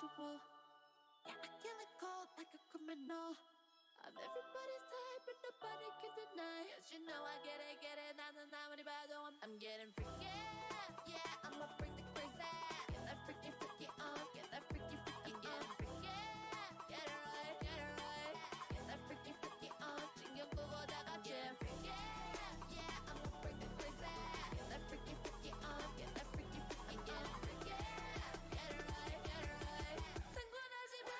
unusual. Yeah, I kill it cold like a criminal. I'm everybody's type, but nobody can deny. Cause you know I get it. 나는 아무리 봐도 I'm getting freaky. Yeah, I'ma bring the crazy. Get that freaky, freaky on. Get that freaky, freaky on. Freaky. Get it right, get it right. Get that freaky, freaky on. 신경 끄고 다 같이 freaky. Yeah, I'ma bring the crazy. Get that freaky, freaky on. Get that freaky, freaky on. Freaky. Get it right, get it right. 상관하지 마.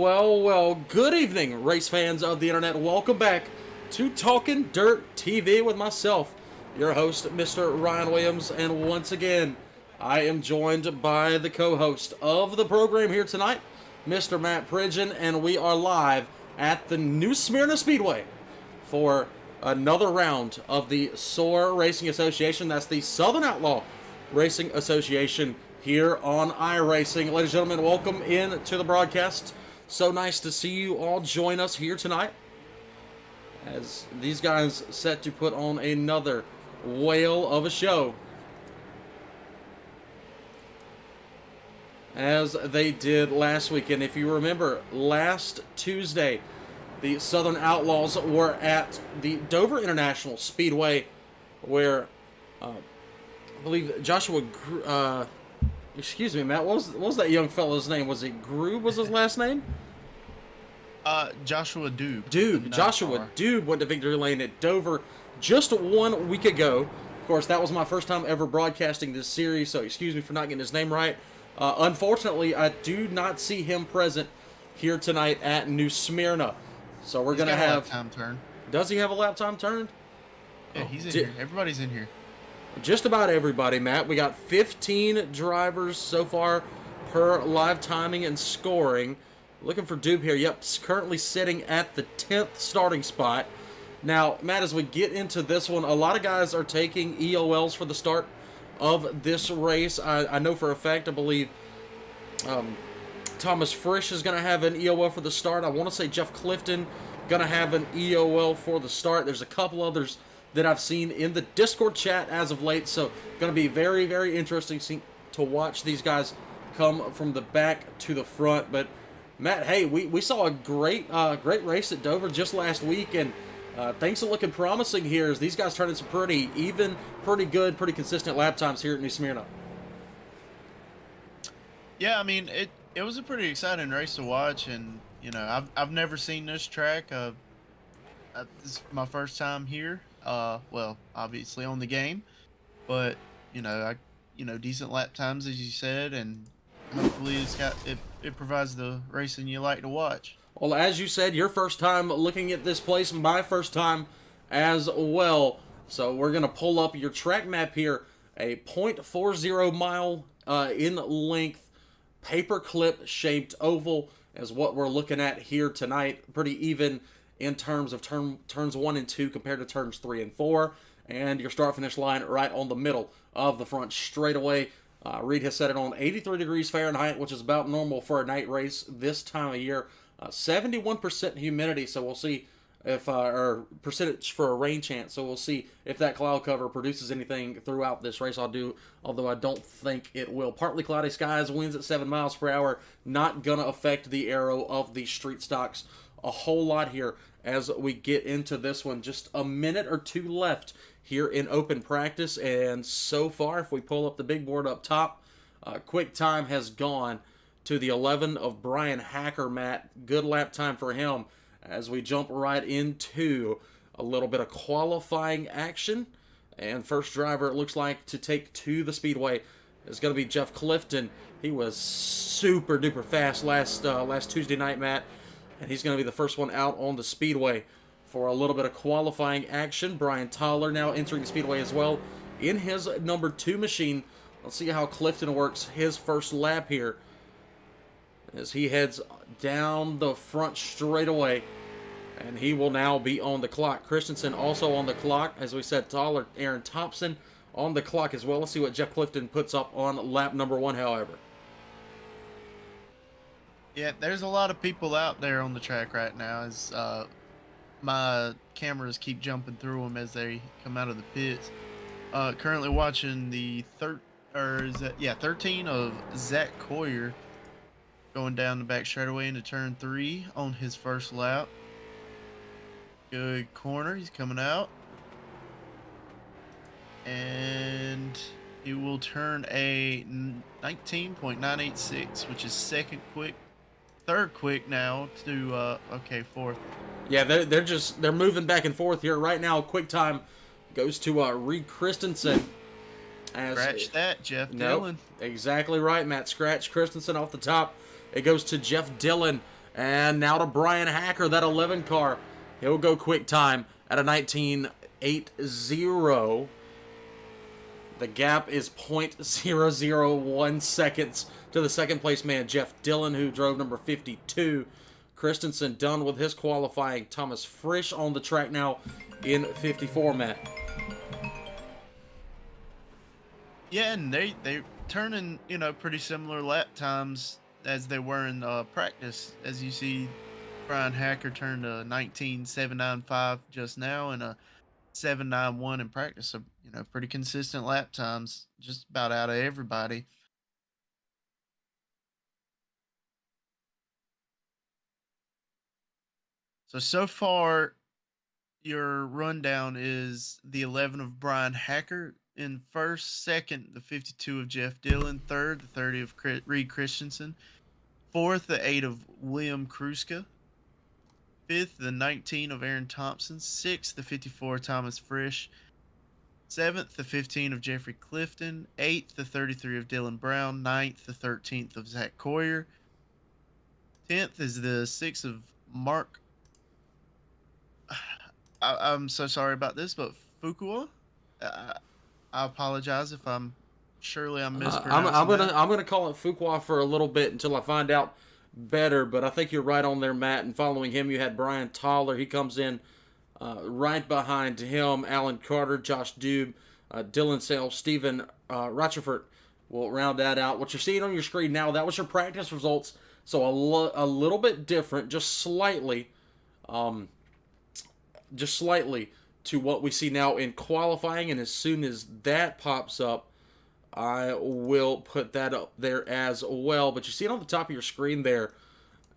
Well, good evening, race fans of the internet. Welcome back to Talking Dirt TV with myself, your host, Mr. Ryan Williams, and once again, I am joined by the co-host of the program here tonight, Mr. Matt Pridgeon, and we are live at the New Smyrna Speedway for another round of the SOAR Racing Association. That's the Southern Outlaw Racing Association here on iRacing. Ladies and gentlemen, welcome in to the broadcast. So nice to see you all join us here tonight as these guys set to put on another whale of a show, as they did last week. And if you remember, last Tuesday, the Southern Outlaws were at the Dover International Speedway, where I believe Joshua, excuse me, Matt, what was that young fella's name? Was it Grube was his last name? Joshua Dube. Joshua Dube went to victory lane at Dover just 1 week ago. Of course, that was my first time ever broadcasting this series, so excuse me for not getting his name right. Unfortunately, I do not see him present here tonight at New Smyrna. So we're going to have... Lap time turn. Does he have a lap time turned? Yeah, he's in here. Everybody's in here. Just about everybody, Matt. We got 15 drivers so far per live timing and scoring. Looking for Dube here. Yep, currently sitting at the 10th starting spot. Now, Matt, as we get into this one, a lot of guys are taking EOLs for the start of this race. I know for a fact, I believe Thomas Frisch is going to have an EOL for the start. I want to say Jeff Clifton going to have an EOL for the start. There's a couple others that I've seen in the Discord chat as of late, so going to be very, very interesting to watch these guys come from the back to the front. But Matt, hey, we saw a great race at Dover just last week, and things are looking promising here as these guys turn in some pretty even, pretty good, pretty consistent lap times here at New Smyrna. Yeah, I mean, it was a pretty exciting race to watch, and you know, I've never seen this track. This is my first time here. Well, obviously on the game, but you know, decent lap times as you said, and hopefully it provides the racing you like to watch. Well, as you said, your first time looking at this place, my first time as well. So we're going to pull up your track map here. A .40 mile in length paperclip shaped oval is what we're looking at here tonight. Pretty even in terms of turns 1 and 2 compared to turns 3 and 4. And your start-finish line right on the middle of the front straightaway. Reed has set it on 83 degrees Fahrenheit, which is about normal for a night race this time of year. 71% humidity, so we'll see if, or percentage for a rain chance, so we'll see if that cloud cover produces anything throughout this race. Although I don't think it will. Partly cloudy skies, winds at 7 miles per hour, not going to affect the aero of the street stocks a whole lot here as we get into this one. Just a minute or two left here in open practice, and so far, if we pull up the big board up top, quick time has gone to the 11 of Brian Hacker, Matt. Good lap time for him as we jump right into a little bit of qualifying action. And first driver, it looks like, to take to the speedway is going to be Jeff Clifton. He was super duper fast last Tuesday night, Matt, and he's going to be the first one out on the speedway for a little bit of qualifying action. Brian Toller now entering the speedway as well in his number 2 machine. Let's see how Clifton works his first lap here as he heads down the front straightaway, and he will now be on the clock. Christensen also on the clock. As we said, Toller, Aaron Thompson on the clock as well. Let's see what Jeff Clifton puts up on lap number 1, however. Yeah, there's a lot of people out there on the track right now as my cameras keep jumping through them as they come out of the pits. Currently watching the 13 of Zach Coyer going down the back straightaway into turn 3 on his first lap. Good corner, he's coming out. And he will turn a 19.986, which is third quick now to, fourth. Yeah, they're moving back and forth here. Right now, quick time goes to Reed Christensen. Scratch that, Jeff Dillon. Exactly right, Matt. Scratch Christensen off the top. It goes to Jeff Dillon And now to Brian Hacker, that 11 car. He'll go quick time at a 19.80. The gap is .001 seconds to the second place man, Jeff Dillon, who drove number 52. Christensen done with his qualifying. Thomas Frisch on the track now in 54, Matt. Yeah, and they turning, pretty similar lap times as they were in practice. As you see, Brian Hacker turned a 19.795 just now and a 7.91 in practice. So, pretty consistent lap times just about out of everybody. So far, your rundown is the 11 of Brian Hacker in first, second, the 52 of Jeff Dillon, third, the 30 of Reed Christensen, fourth, the 8 of William Kruska, fifth, the 19 of Aaron Thompson, sixth, the 54 of Thomas Frisch, seventh, the 15 of Jeffrey Clifton, eighth, the 33 of Dylan Brown, ninth, the 13th of Zach Coyer, 10th is the 6 of Mark. I'm so sorry about this, but Fukua. I apologize if I'm mispronouncing I'm gonna call it Fuqua for a little bit until I find out better. But I think you're right on there, Matt. And following him, you had Brian Toller. He comes in right behind him. Alan Carter, Josh Dube, Dylan Sales, Stephen Rochefort will round that out. What you're seeing on your screen now, that was your practice results. So a little bit different, just slightly to what we see now in qualifying. And as soon as that pops up, I will put that up there as well. But you see it on the top of your screen there.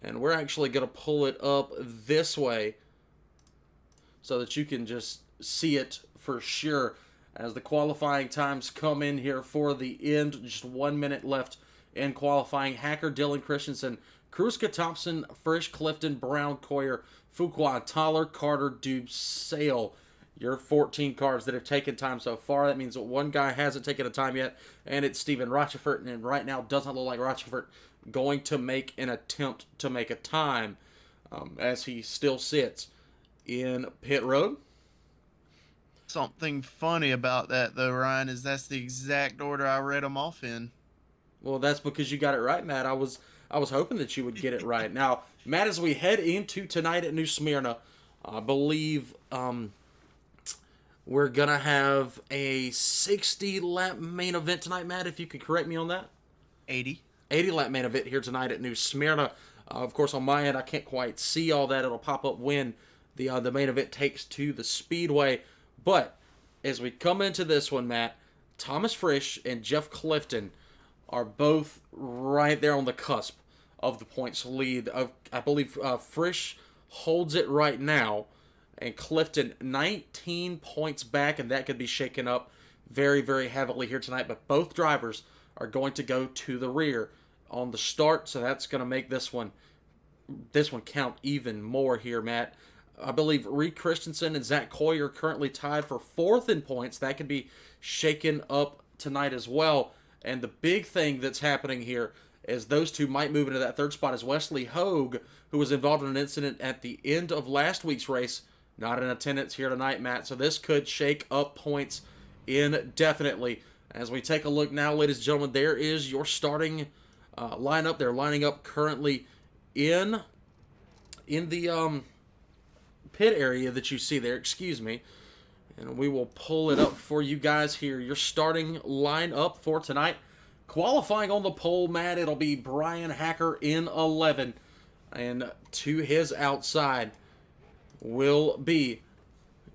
And we're actually going to pull it up this way so that you can just see it for sure as the qualifying times come in here for the end. Just 1 minute left in qualifying. Hacker, Dillon, Christensen, Kruska, Thompson, Frisch, Clifton, Brown, Coyer, Fuqua, Toller, Carter, Dube, Sale. Your 14 cars that have taken time so far. That means that one guy hasn't taken a time yet, and it's Stephen Rochefort. And right now, doesn't look like Rochefort going to make an attempt to make a time as he still sits in pit road. Something funny about that, though, Ryan, is that's the exact order I read them off in. Well, that's because you got it right, Matt. I was hoping that you would get it right. Now, Matt, as we head into tonight at New Smyrna, I believe we're going to have a 60-lap main event tonight, Matt, if you could correct me on that. 80-lap main event here tonight at New Smyrna. Of course, on my end, I can't quite see all that. It'll pop up when the main event takes to the Speedway. But as we come into this one, Matt, Thomas Frisch and Jeff Clifton are both right there on the cusp of the points lead. I believe Frisch holds it right now, and Clifton 19 points back, and that could be shaken up very, very heavily here tonight. But both drivers are going to go to the rear on the start, so that's going to make this one count even more here, Matt. I believe Reed Christensen and Zach Coyer are currently tied for fourth in points. That could be shaken up tonight as well. And the big thing that's happening here is those two might move into that third spot as Wesley Hogue, who was involved in an incident at the end of last week's race, not in attendance here tonight, Matt. So this could shake up points indefinitely. As we take a look now, ladies and gentlemen, there is your starting lineup. They're lining up currently in the pit area that you see there. Excuse me. And we will pull it up for you guys here. Your starting lineup for tonight. Qualifying on the pole, Matt, it'll be Brian Hacker in 11. And to his outside will be,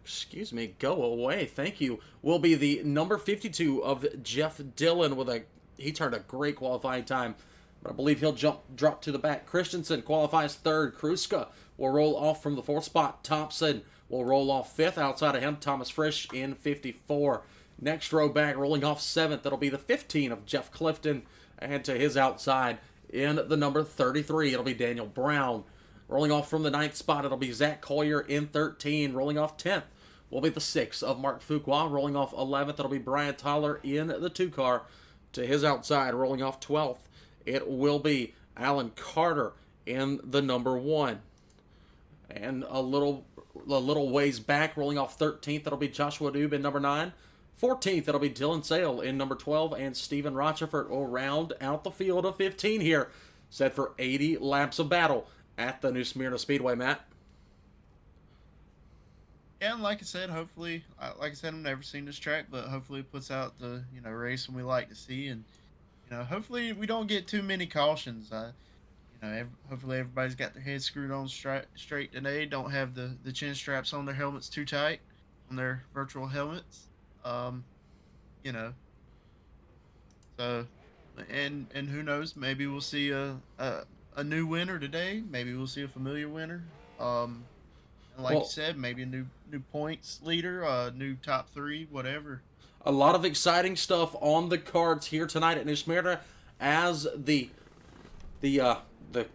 excuse me, go away, thank you, will be the number 52 of Jeff Dillon he turned a great qualifying time. But I believe he'll drop to the back. Christensen qualifies third. Kruska will roll off from the fourth spot. Thompson will roll off fifth. Outside of him, Thomas Frisch in 54. Next row back, rolling off seventh. That'll be the 15 of Jeff Clifton. And to his outside, in the number 33, it'll be Daniel Brown. Rolling off from the ninth spot, it'll be Zach Coyer in 13. Rolling off 10th will be the 6 of Mark Fuqua. Rolling off 11th, it'll be Brian Toller in the 2 car. To his outside, rolling off 12th, it will be Alan Carter in the number 1. And a little ways back, rolling off 13th, that'll be Joshua Dube in number 9. 14th, that'll be Dylan Sale in number 12, and Steven Rochefort will round out the field of 15 here, set for 80 laps of battle at the New Smyrna Speedway, Matt. Yeah, and like I said, hopefully, I've never seen this track, but hopefully it puts out the racing we like to see, and hopefully we don't get too many cautions. Hopefully everybody's got their heads screwed on straight today. Don't have the chin straps on their helmets too tight, on their virtual helmets. So, and who knows? Maybe we'll see a new winner today. Maybe we'll see a familiar winner. And like you said, maybe a new points leader, new top 3, whatever. A lot of exciting stuff on the cards here tonight at New Smyrna as the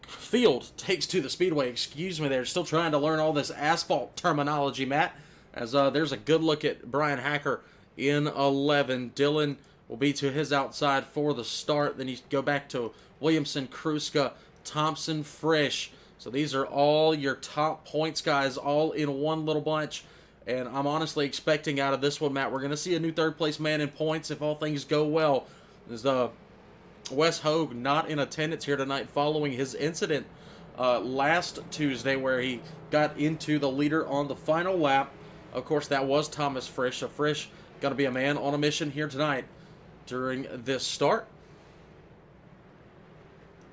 field takes to the speedway. Excuse me, they're still trying to learn all this asphalt terminology, Matt. As there's a good look at Brian Hacker in 11. Dylan will be to his outside for the start. Then you go back to Williamson, Kruska, Thompson, Frisch. So these are all your top points guys all in one little bunch. And I'm honestly expecting out of this one, Matt, we're going to see a new third-place man in points if all things go well. There's Wes Hogue not in attendance here tonight following his incident last Tuesday where he got into the leader on the final lap. Of course, that was Thomas Frisch. So Frisch going to be a man on a mission here tonight during this start.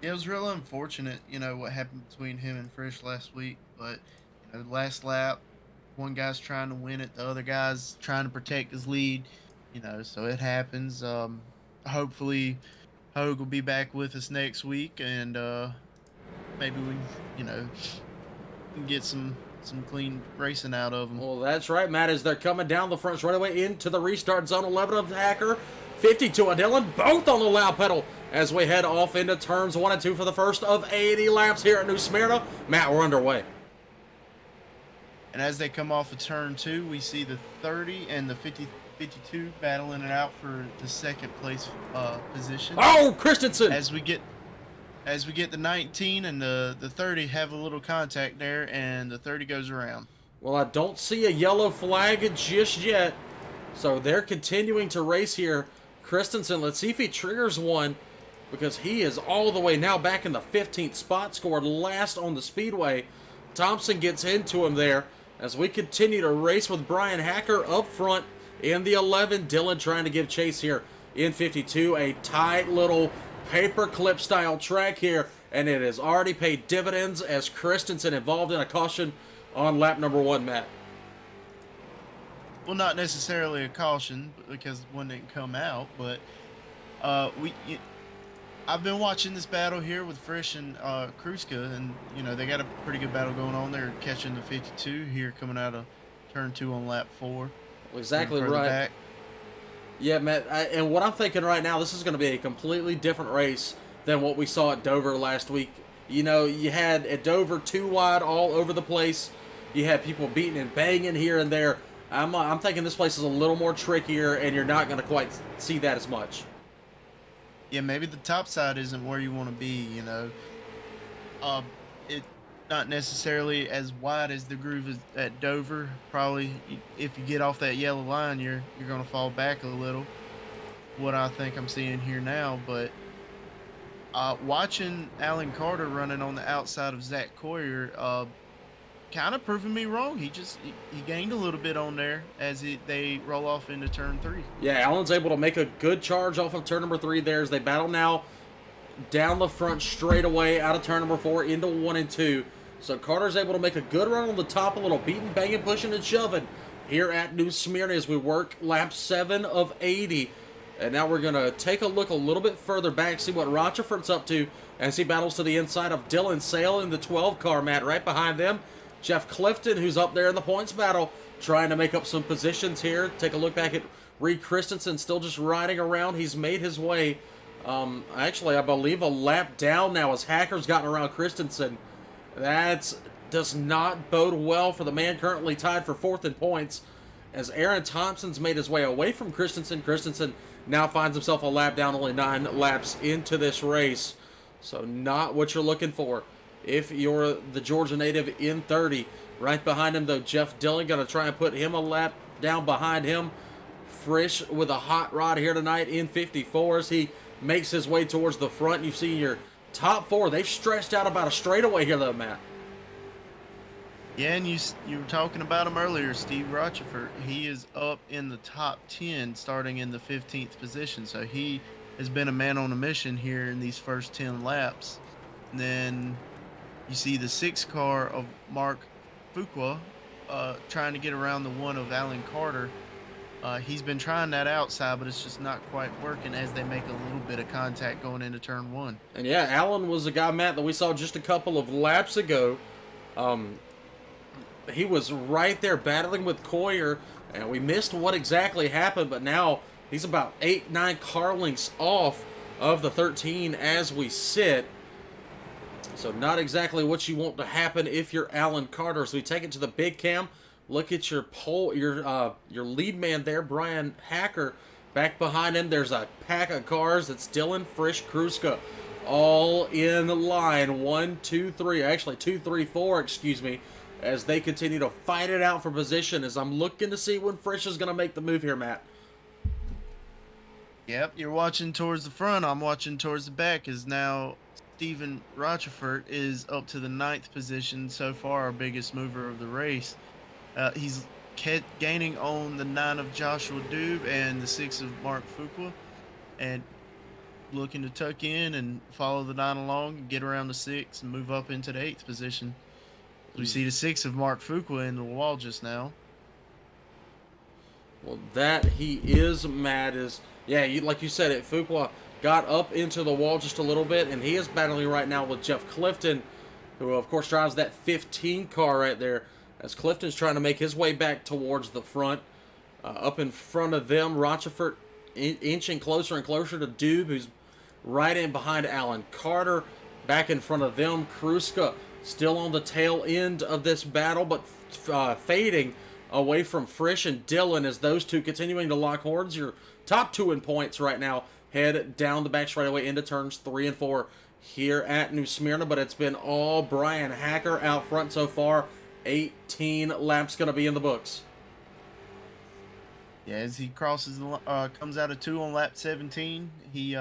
Yeah, it was real unfortunate, what happened between him and Frisch last week. But, last lap, one guy's trying to win it, the other guy's trying to protect his lead, so it happens. Hopefully, Hogue will be back with us next week, and maybe we, can get some clean racing out of them. Well, that's right, Matt, as they're coming down the front straightaway into the restart zone. 11 of Hacker, 52 of Dylan, both on the loud pedal as we head off into turns 1 and 2 for the first of 80 laps here at New Smyrna. Matt, we're underway. And as they come off of turn 2, we see the 30 and the 52 battling it out for the second place position. Oh, Christensen! As we get the 19 and the 30 have a little contact there, and the 30 goes around. Well, I don't see a yellow flag just yet, so they're continuing to race here. Christensen, let's see if he triggers one, because he is all the way now back in the 15th spot, scored last on the speedway. Thompson gets into him there as we continue to race with Brian Hacker up front in the 11. Dylan trying to give chase here in 52. A tight little paperclip style track here, and it has already paid dividends as Christensen involved in a caution on lap number 1, Matt. Well, not necessarily a caution because one didn't come out, but I've been watching this battle here with Frisch and Kruska, and they got a pretty good battle going on. They're catching the 52 here coming out of turn 2 on lap 4. Exactly right. Back. Yeah, Matt, and what I'm thinking right now, this is going to be a completely different race than what we saw at Dover last week. You had at Dover 2 wide all over the place. You had people beating and banging here and there. I'm thinking this place is a little more trickier, and you're not going to quite see that as much. Yeah, maybe the top side isn't where you want to be, It not necessarily as wide as the groove is at Dover. Probably if you get off that yellow line, you're going to fall back a little. What I think I'm seeing here now, but watching Alan Carter running on the outside of Zach Coyer, kind of proving me wrong. He gained a little bit on there as they roll off into turn 3. Yeah, Allen's able to make a good charge off of turn number 3 there as they battle now down the front straightaway out of turn number 4 into 1 and 2. So Carter's able to make a good run on the top, a little beating, banging, pushing, and shoving here at New Smyrna as we work lap 7 of 80. And now we're going to take a look a little bit further back, see what Rochefort's up to, as he battles to the inside of Dylan Sale in the 12 car, Matt, right behind them. Jeff Clifton, who's up there in the points battle, trying to make up some positions here. Take a look back at Reed Christensen, still just riding around. He's made his way, actually, I believe a lap down now as Hacker's gotten around Christensen. That does not bode well for the man currently tied for 4th in points, as Aaron Thompson's made his way away from Christensen. Christensen now finds himself a lap down, only 9 laps into this race. So not what you're looking for if you're the Georgia native in 30. Right behind him, though, Jeff Dillon going to try and put him a lap down behind him. Frisch with a hot rod here tonight in 54 as he makes his way towards the front. You've seen your top four. They've stretched out about a straightaway here, though, Matt. Yeah, and you were talking about him earlier, Steve Rochefort. He is up in the top 10, starting in the 15th position. So he has been a man on a mission here in these first 10 laps. And then you see the 6 car of Mark Fuqua trying to get around the 1 of Alan Carter. He's been trying that outside, but it's just not quite working as they make a little bit of contact going into turn 1. And yeah, Allen was a guy, Matt, that we saw just a couple of laps ago. He was right there battling with Coyer, and we missed what exactly happened, but now he's about 8-9 car lengths off of the 13 as we sit. So not exactly what you want to happen if you're Alan Carter. So we take it to the big cam. Look at your lead man there, Brian Hacker. Back behind him, there's a pack of cars. It's Dylan, Frisch, Kruska, all in line. 1, 2, 3. Actually, 2, 3, 4. Excuse me. As they continue to fight it out for position. As I'm looking to see when Frisch is going to make the move here, Matt. Yep, you're watching towards the front. I'm watching towards the back. As now Stephen Rochefort is up to the 9th position. So far, our biggest mover of the race. He's gaining on the 9 of Joshua Dube and the 6 of Mark Fuqua, and looking to tuck in and follow the 9 along and get around the 6 and move up into the 8th position. We see the 6 of Mark Fuqua in the wall just now. Well, that he is, Matt, is, yeah, like you said, Fuqua got up into the wall just a little bit, and he is battling right now with Jeff Clifton, who, of course, drives that 15 car right there, as Clifton's trying to make his way back towards the front. Up in front of them, Rochefort inching closer and closer to Dube, who's right in behind Alan Carter. Back in front of them, Kruska still on the tail end of this battle, but fading away from Frisch and Dillon as those two continuing to lock horns. Your top 2 in points right now head down the back straightaway into turns 3 and 4 here at New Smyrna, but it's been all Brian Hacker out front so far. 18 laps going to be in the books. Yeah, as he crosses comes out of 2 on lap 17, he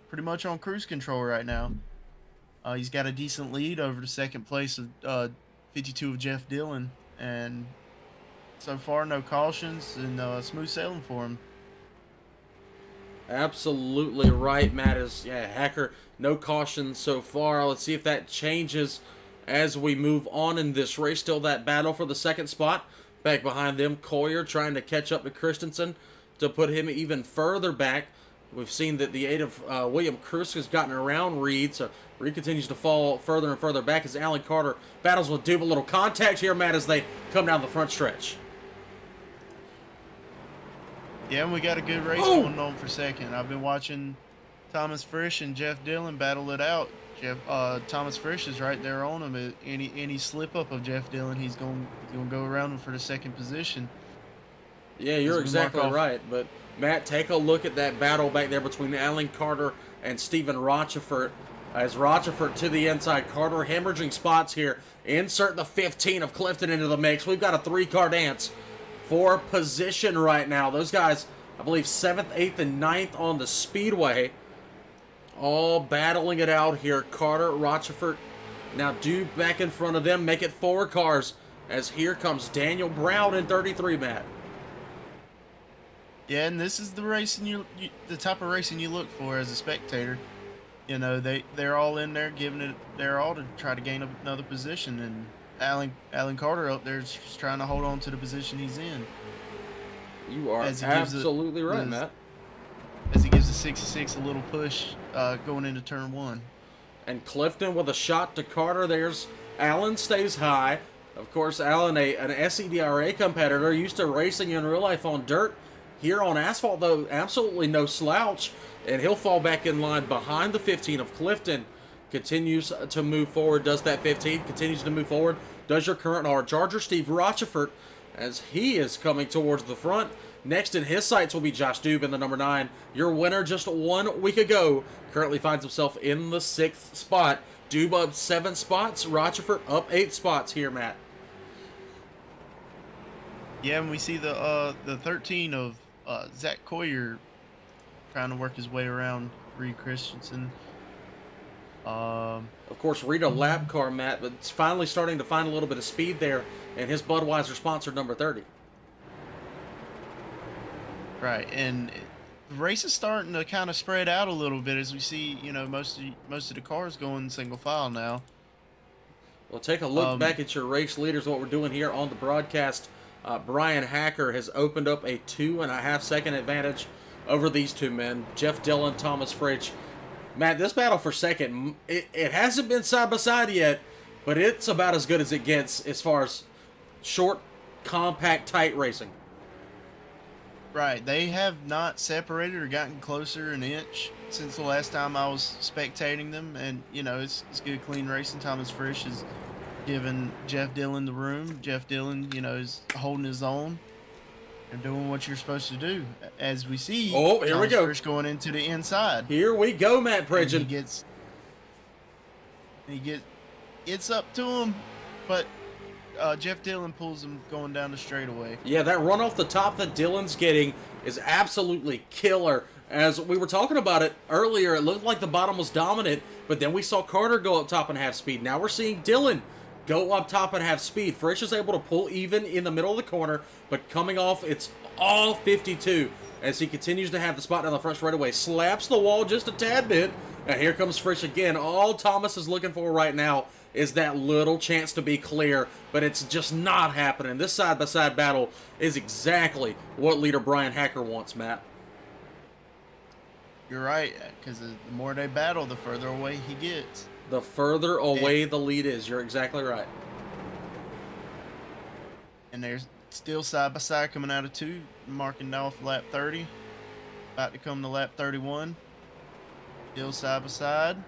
pretty much on cruise control right now. He's got a decent lead over the second place of 52 of Jeff Dillon, and so far no cautions and smooth sailing for him. Absolutely right, Matt. Hacker, no caution so far. Let's see if that changes as we move on in this race. Still that battle for the second spot. Back behind them, Coyer trying to catch up to Christensen to put him even further back. We've seen that the 8 of William Kruska has gotten around Reed, so Reed continues to fall further and further back as Alan Carter battles with Dube. A little contact here, Matt, as they come down the front stretch. Yeah, and we got a good race going on for second. I've been watching Thomas Frisch and Jeff Dillon battle it out. Thomas Frisch is right there on him. Any slip up of Jeff Dillon, he's going to go around him for the second position. Yeah, you're exactly right. But Matt, take a look at that battle back there between Alan Carter and Stephen Rochefort. As Rochefort to the inside, Carter hemorrhaging spots here. Insert the 15 of Clifton into the mix. We've got a 3-car dance for position right now. Those guys, I believe, 7th, 8th, and 9th on the speedway. All battling it out here. Carter, Rochefort, now Dube back in front of them. Make it 4 cars as here comes Daniel Brown in 33, Matt. Yeah, and this is the racing the type of racing you look for as a spectator. You know, they're all in there giving it their all to try to gain another position, and Alan Carter up there is just trying to hold on to the position he's in. You are absolutely right, Matt. As he gives the 66 a little push going into turn 1. And Clifton with a shot to Carter. There's Allen stays high. Of course, Allen, an SEDRA competitor, used to racing in real life on dirt. Here on asphalt, though, absolutely no slouch. And he'll fall back in line behind the 15 of Clifton. Continues to move forward. Does that 15. Continues to move forward. Does your current hard charger, Steve Rochefort, as he is coming towards the front. Next in his sights will be Josh Dube in the number 9. Your winner just 1 week ago currently finds himself in the 6th spot. Dube up 7 spots. Rochefort up 8 spots here, Matt. Yeah, and we see the 13 of Zach Coyer trying to work his way around Reed Christensen. Of course, Rita lap car, Matt, but it's finally starting to find a little bit of speed there, and his Budweiser sponsored number 30. Right, and the race is starting to kind of spread out a little bit as we see, most of the cars going single file now. Well, take a look back at your race leaders, what we're doing here on the broadcast. Brian Hacker has opened up a 2.5-second advantage over these two men, Jeff Dillon, Thomas Fritsch. Matt, this battle for second, it hasn't been side by side yet, but it's about as good as it gets as far as short, compact, tight racing. Right, they have not separated or gotten closer an inch since the last time I was spectating them, and it's good, clean racing. Thomas Frisch is giving Jeff Dillon the room. Jeff Dillon, is holding his own and doing what you're supposed to do. As we see, here Thomas we go. Frisch going into the inside. Here we go, Matt Pridgeon. He gets up to him, but Jeff Dillon pulls him going down the straightaway. Yeah, that run off the top that Dillon's getting is absolutely killer. As we were talking about it earlier, it looked like the bottom was dominant, but then we saw Carter go up top and half speed. Now we're seeing Dillon go up top and half speed. Frisch is able to pull even in the middle of the corner, but coming off, it's all 52 as he continues to have the spot down the front straightaway. Slaps the wall just a tad bit, and here comes Frisch again. All Thomas is looking for right now is that little chance to be clear, but it's just not happening. This side-by-side battle is exactly what leader Brian Hacker wants, Matt. You're right, because the more they battle, the further away he gets. The further away the lead is. You're exactly right. And there's still side-by-side coming out of 2, marking off lap 30. About to come to lap 31. Still side-by-side.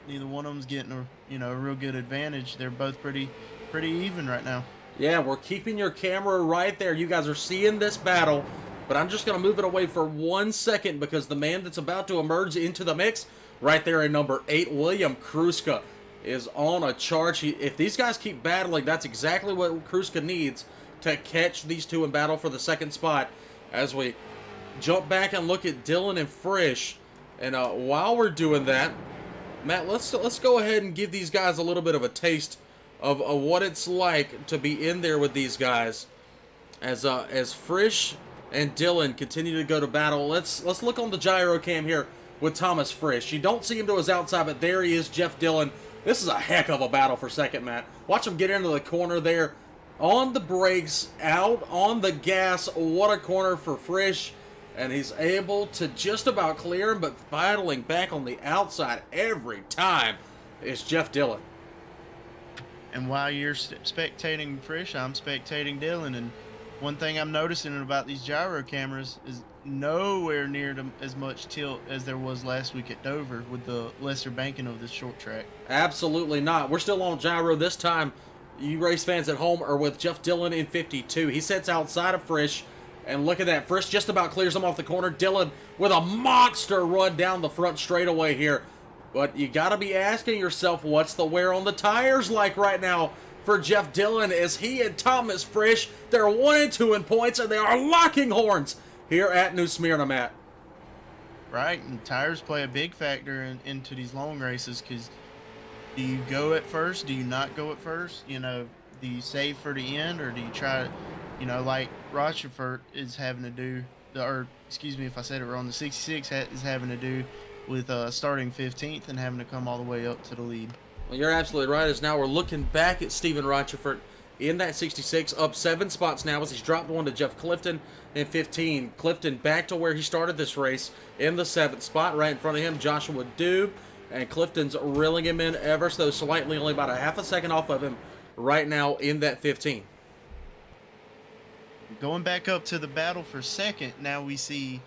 Neither one of them's getting a real good advantage. They're both pretty even right now. Yeah, we're keeping your camera right there. You guys are seeing this battle, but I'm just going to move it away for 1 second because the man that's about to emerge into the mix right there in number 8, William Kruska, is on a charge. If these guys keep battling, that's exactly what Kruska needs to catch these two in battle for the second spot. As we jump back and look at Dillon and Frisch, and while we're doing that, Matt, let's go ahead and give these guys a little bit of a taste of what it's like to be in there with these guys. As Frisch and Dillon continue to go to battle, let's look on the gyro cam here with Thomas Frisch. You don't see him to his outside, but there he is, Jeff Dillon. This is a heck of a battle for second, Matt. Watch him get into the corner there, on the brakes, out on the gas. What a corner for Frisch. And he's able to just about clear him, but battling back on the outside every time is Jeff Dillon. And while you're spectating Frisch, I'm spectating Dillon. And one thing I'm noticing about these gyro cameras is nowhere near as much tilt as there was last week at Dover with the lesser banking of this short track. Absolutely not. We're still on gyro this time. You race fans at home are with Jeff Dillon in 52. He sits outside of Frisch. And look at that. Frisch just about clears him off the corner. Dillon with a monster run down the front straightaway here. But you got to be asking yourself, what's the wear on the tires like right now for Jeff Dillon as he and Thomas Frisch, they're 1 and 2 in points, and they are locking horns here at New Smyrna, Matt. Right, and tires play a big factor into these long races because do you go at first? Do you not go at first? Do you save for the end, or do you try to, like Rochefort is having to do, or excuse me if I said it wrong, the 66 is having to do with starting 15th and having to come all the way up to the lead. Well, you're absolutely right, as now we're looking back at Stephen Rochefort in that 66, up 7 spots now as he's dropped one to Jeff Clifton in 15. Clifton back to where he started this race in the 7th spot. Right in front of him, Joshua Dube, and Clifton's reeling him in ever so slightly, only about a half a second off of him right now in that 15. Going back up to the battle for second, now we see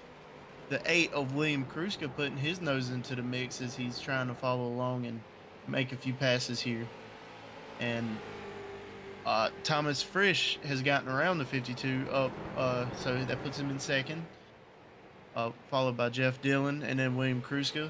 the 8 of William Kruska putting his nose into the mix as he's trying to follow along and make a few passes here. And Thomas Frisch has gotten around the 52 up, so that puts him in second, followed by Jeff Dillon and then William Kruska.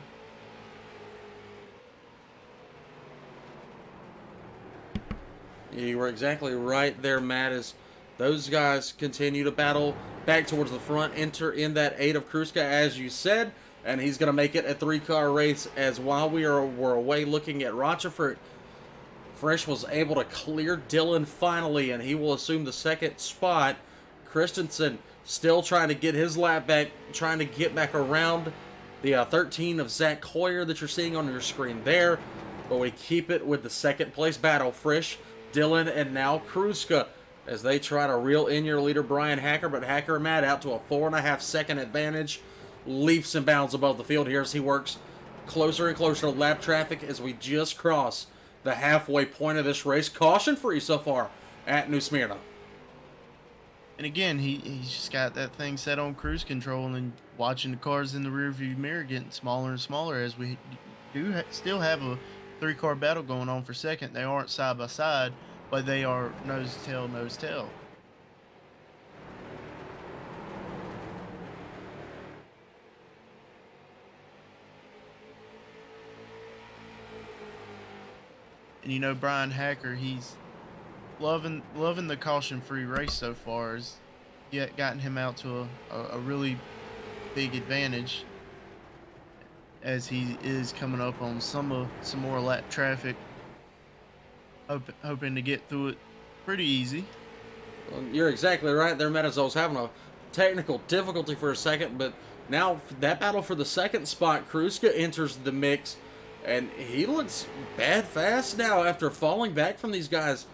You were exactly right there, Matt, as those guys continue to battle back towards the front, enter in that 8 of Kruska, as you said, and he's going to make it a 3-car race, as while were away looking at Rochefort, Fresh was able to clear Dylan finally, and he will assume the second spot. Christensen still trying to get his lap back, trying to get back around the 13 of Zach Coyer that you're seeing on your screen there. But we keep it with the second place battle. Frisch, Dylan, and now Kruska as they try to reel in your leader, Brian Hacker. But Hacker and Matt out to a 4.5 second advantage. Leaps and bounds above the field here as he works closer and closer to lap traffic as we just cross the halfway point of this race. Caution free so far at New Smyrna. And again, he's just got that thing set on cruise control and then watching the cars in the rearview mirror getting smaller and smaller as we still have a 3-car battle going on for second. They aren't side by side, but they are nose to tail, nose to tail. And you know, Brian Hacker, he's loving the caution-free race so far. Has gotten him out to a really big advantage as he is coming up on some more lap traffic. Hoping to get through it pretty easy. Well, you're exactly right there, Meadows. I was having a technical difficulty for a second, but now that battle for the second spot, Kruska enters the mix, and he looks bad fast now after falling back from these guys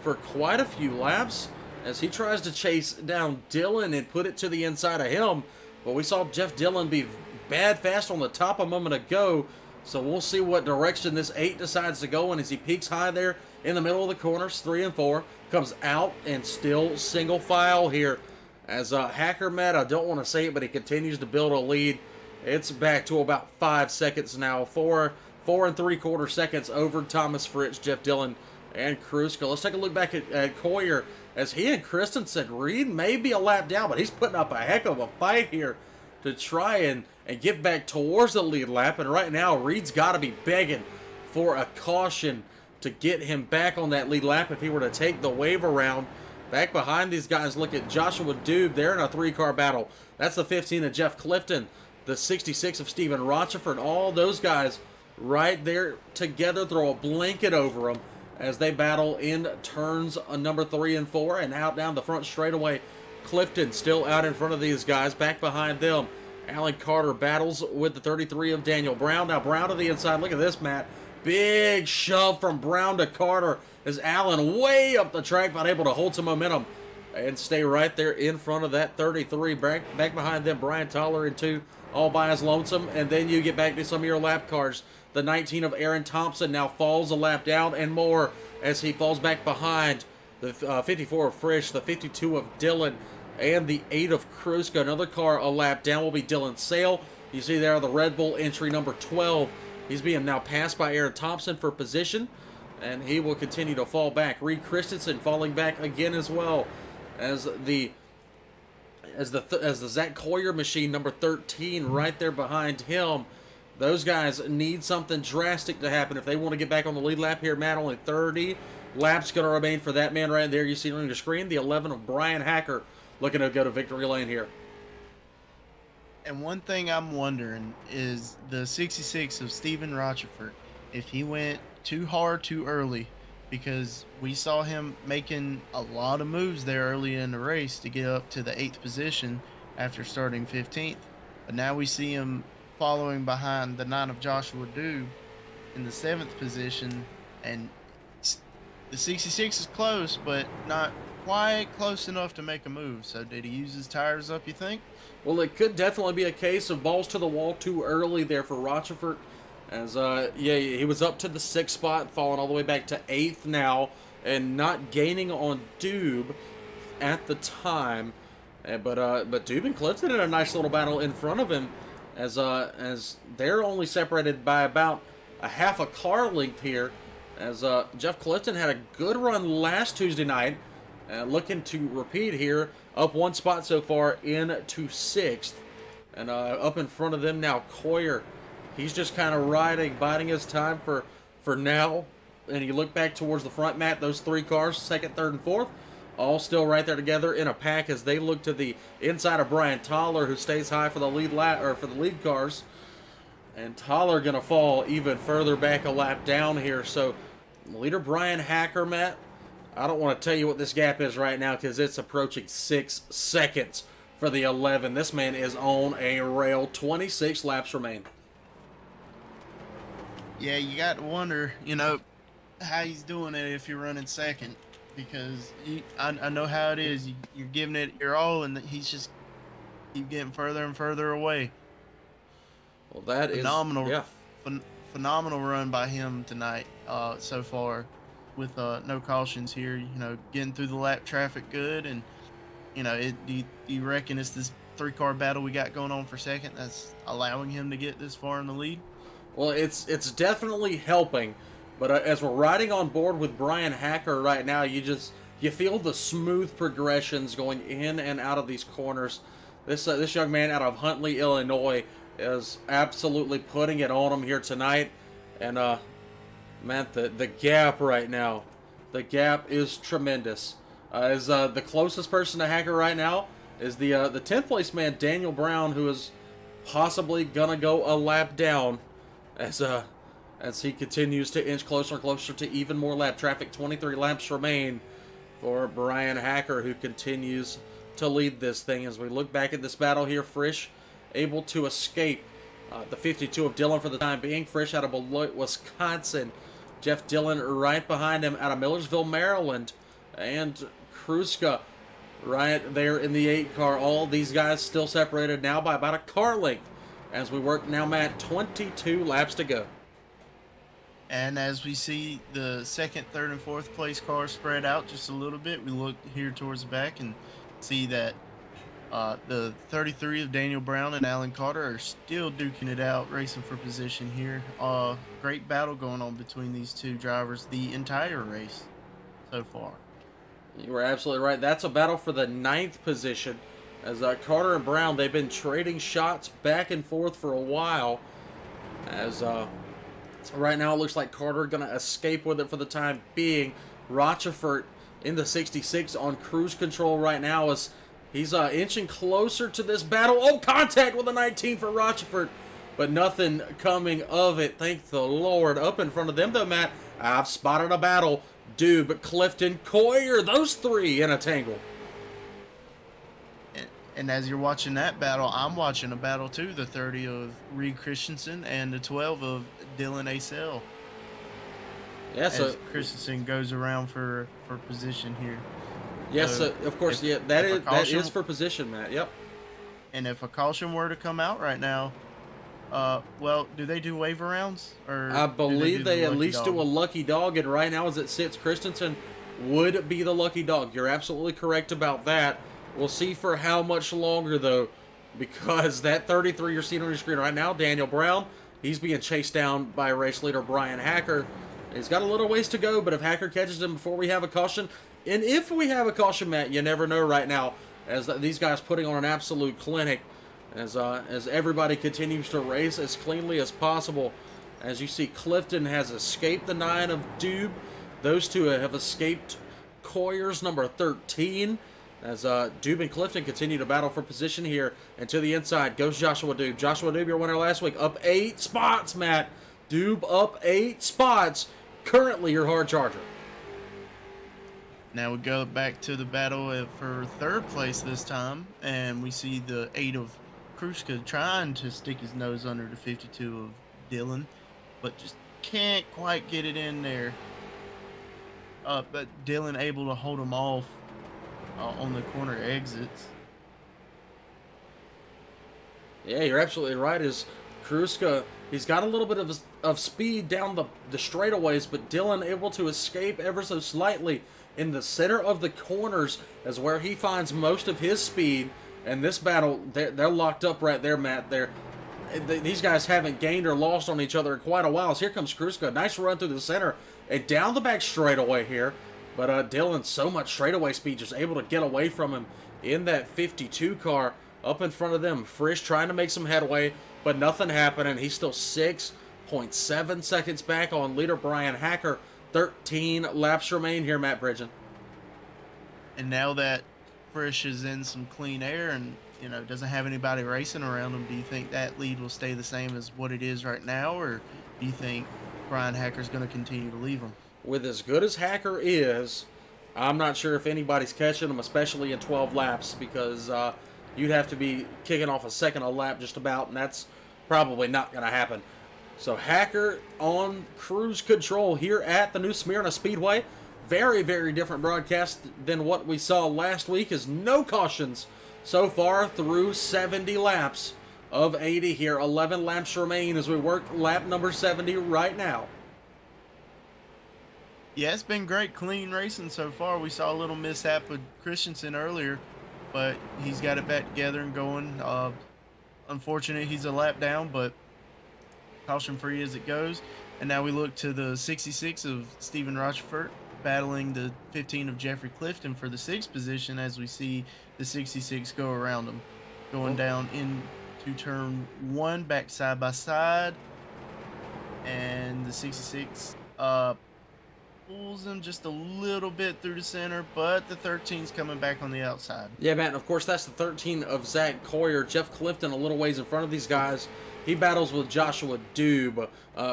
for quite a few laps as he tries to chase down Dylan and put it to the inside of him. But we saw Jeff Dillon be bad fast on the top a moment ago, so we'll see what direction this 8 decides to go in as he peaks high there in the middle of the corners. 3 and 4 comes out and still single file here as Hacker Matt, I don't want to say it, but he continues to build a lead. It's back to about 5 seconds now. 4 and 3/4 seconds over Thomas Fritz, Jeff Dillon, and Kruska. Let's take a look back at Coyer as he and Christensen. Reed may be a lap down, but he's putting up a heck of a fight here to try and get back towards the lead lap. And right now, Reed's got to be begging for a caution to get him back on that lead lap if he were to take the wave around. Back behind these guys, look at Joshua Dube. They're in a 3-car battle. That's the 15 of Jeff Clifton, the 66 of Stephen Rochefort. All those guys right there together. Throw a blanket over them as they battle in turns number 3 and 4 and out down the front straightaway. Clifton still out in front of these guys. Back behind them, Alan Carter battles with the 33 of Daniel Brown. Now Brown to the inside. Look at this, Matt. Big shove from Brown to Carter as Allen way up the track, but able to hold some momentum and stay right there in front of that 33. Back behind them, Brian Toller in 2, all by his lonesome. And then you get back to some of your lap cars. The 19 of Aaron Thompson now falls a lap down and more as he falls back behind the 54 of Frisch, the 52 of Dillon, and the 8 of Kruska. Another car a lap down will be Dylan Sale. You see there the Red Bull entry number 12. He's being now passed by Aaron Thompson for position, and he will continue to fall back. Reed Christensen falling back again as well as the Zach Coyer machine number 13 right there behind him. Those guys need something drastic to happen if they want to get back on the lead lap here. Matt, only 30 laps going to remain for that man right there. You see on your screen the 11 of Brian Hacker looking to go to victory lane here. And one thing I'm wondering is the 66 of Stephen Rochefort, if he went too hard too early, because we saw him making a lot of moves there early in the race to get up to the 8th position after starting 15th. But now we see him following behind the 9 of Joshua Dube in the 7th position, and the 66 is close, but not quite close enough to make a move. So did he use his tires up, you think? Well, it could definitely be a case of balls to the wall too early there for Rochefort. As, he was up to the 6th spot, falling all the way back to 8th now, and not gaining on Dube at the time. But Dube and Clifton in a nice little battle in front of him, as they're only separated by about a half a car length here. As Jeff Clifton had a good run last Tuesday night, looking to repeat here, up 1 spot so far into 6th, and up in front of them now Coyer. He's just kind of riding, biding his time for now. and you look back towards the front mat, those 3 cars, second, third, and fourth, all still right there together in a pack as they look to the inside of Brian Toller, who stays high for the lead cars. And Toller gonna fall even further back a lap down here. So leader Brian Hacker, Matt, I don't want to tell you what this gap is right now because it's approaching 6 seconds for the 11. This man is on a rail. 26 laps remain. Yeah, you got to wonder, how he's doing it if you're running second, because I know how it is. You're giving it your all, and he's just keep getting further and further away. Well, that phenomenal, is phenomenal run by him tonight so far, with no cautions here. Getting through the lap traffic good, and do you reckon it's this 3-car battle we got going on for second that's allowing him to get this far in the lead? Well, it's definitely helping, but as we're riding on board with Brian Hacker right now, you feel the smooth progressions going in and out of these corners. This young man out of Huntley, Illinois, is absolutely putting it on him here tonight, and man, the gap right now, the gap is tremendous. As the closest person to Hacker right now is the 10th place man Daniel Brown, who is possibly gonna go a lap down as he continues to inch closer and closer to even more lap traffic. 23 laps remain for Brian Hacker, who continues to lead this thing. As we look back at this battle here, Frisch able to escape the 52 of Dillon for the time being. Frisch out of Beloit, Wisconsin. Jeff Dillon right behind him out of Millersville, Maryland. And Kruska right there in the 8 car. All these guys still separated now by about a car length as we work now, Matt, 22 laps to go. And as we see the second, third, and fourth place cars spread out just a little bit, we look here towards the back and see that the 33 of Daniel Brown and Alan Carter are still duking it out, racing for position here. Great battle going on between these two drivers the entire race so far. You were absolutely right. That's a battle for the 9th position. As Carter and Brown, they've been trading shots back and forth for a while. As right now it looks like Carter going to escape with it for the time being. Rochefort in the 66 on cruise control right now as he's inching closer to this battle. Oh, contact with the 19 for Rochefort, but nothing coming of it. Thank the Lord. Up in front of them, though, Matt, I've spotted a battle. Dube, Clifton, Coyer, those 3 in a tangle. And as you're watching that battle, I'm watching a battle too. The 30 of Reed Christensen and the 12 of Dylan Acel. Yeah, so Christensen goes around for position here. Yes, so of course. That is for position, Matt. Yep. And if a caution were to come out right now, well, do they do waiver rounds? Or I believe they at least do a lucky lucky dog, and right now as it sits, Christensen would be the lucky dog. You're absolutely correct about that. We'll see for how much longer, though, because that 33 you're seeing on your screen right now, Daniel Brown, he's being chased down by race leader Brian Hacker. He's got a little ways to go, but if Hacker catches him before we have a caution, and if we have a caution, Matt, you never know right now, as these guys putting on an absolute clinic, as everybody continues to race as cleanly as possible. As you see, Clifton has escaped the 9 of Dube. Those 2 have escaped Coyer's number 13. As Dube and Clifton continue to battle for position here. And to the inside goes Joshua Dube. Joshua Dube, your winner last week, up 8 spots, Matt. Dube up 8 spots. Currently your hard charger. Now we go back to the battle for 3rd place this time. And we see the 8 of Kruska trying to stick his nose under the 52 of Dillon. But just can't quite get it in there. But Dillon able to hold him off on the corner exits. Yeah, you're absolutely right. As Kruska, he's got a little bit of speed down the straightaways, but Dillon able to escape ever so slightly in the center of the corners as where he finds most of his speed. And this battle, they're locked up right there, Matt. These guys haven't gained or lost on each other in quite a while. So here comes Kruska. Nice run through the center and down the back straightaway here. But Dillon, so much straightaway speed, just able to get away from him in that 52 car up in front of them. Frisch trying to make some headway, but nothing happening. He's still 6.7 seconds back on leader Brian Hacker. 13 laps remain here, Matt Bridgen. And now that Frisch is in some clean air and, doesn't have anybody racing around him, do you think that lead will stay the same as what it is right now, or do you think Brian Hacker's going to continue to leave him? With as good as Hacker is, I'm not sure if anybody's catching him, especially in 12 laps, because you'd have to be kicking off a second a lap just about, and that's probably not going to happen. So Hacker on cruise control here at the new Smyrna Speedway. Very, very different broadcast than what we saw last week, is no cautions so far through 70 laps of 80 here. 11 laps remain as we work lap number 70 right now. Yeah, it's been great, clean racing so far. We saw a little mishap with Christensen earlier, but he's got it back together and going. Unfortunate he's a lap down, but caution-free as it goes. And now we look to the 66 of Stephen Rochefort battling the 15 of Jeffrey Clifton for the 6th position, as we see the 66 go around him. Going down into turn 1, back side by side. And the 66 pulls him just a little bit through the center, but the 13's coming back on the outside. Yeah, Matt, and of course that's the 13 of Zach Coyer. Jeff Clifton a little ways in front of these guys. He battles with Joshua Dube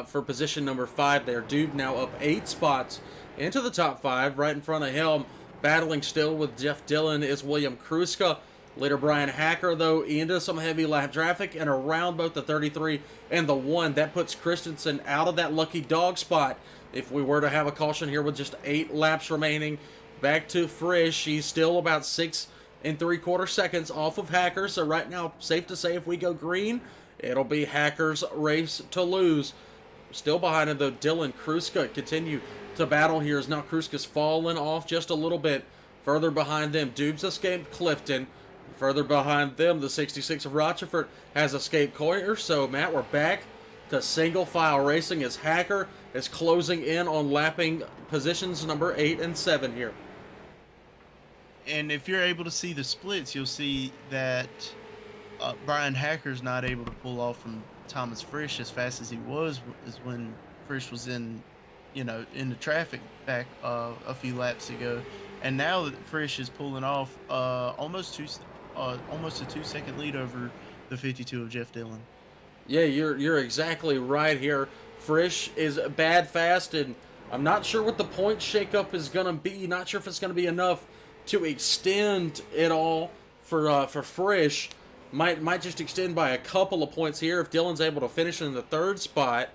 for position number 5 there. Dube now up 8 spots into the top 5, right in front of him. Battling still with Jeff Dillon is William Kruska. Later, Brian Hacker, though, into some heavy lap traffic and around both the 33 and the 1. That puts Christensen out of that lucky dog spot. If we were to have a caution here with just 8 laps remaining, back to Frisch. He's still about 6 3/4 seconds off of Hacker. So right now, safe to say if we go green, it'll be Hacker's race to lose. Still behind him, though, Dylan Kruska continue to battle here as now Kruska's fallen off just a little bit. Further behind them, Dubes escaped Clifton. Further behind them, the 66 of Rochefort has escaped Coyer. So, Matt, we're back to single file racing as Hacker is closing in on lapping positions number 8 and 7 here. And if you're able to see the splits, you'll see that Brian Hacker's not able to pull off from Thomas Frisch as fast as he was when Frisch was in the traffic back a few laps ago. And now that Frisch is pulling off almost a 2-second lead over the 52 of Jeff Dillon. Yeah, you're exactly right here. Frisch is bad fast, and I'm not sure what the point shakeup is going to be. Not sure if it's going to be enough to extend it all for Frisch. Might just extend by a couple of points here if Dillon's able to finish in the 3rd spot.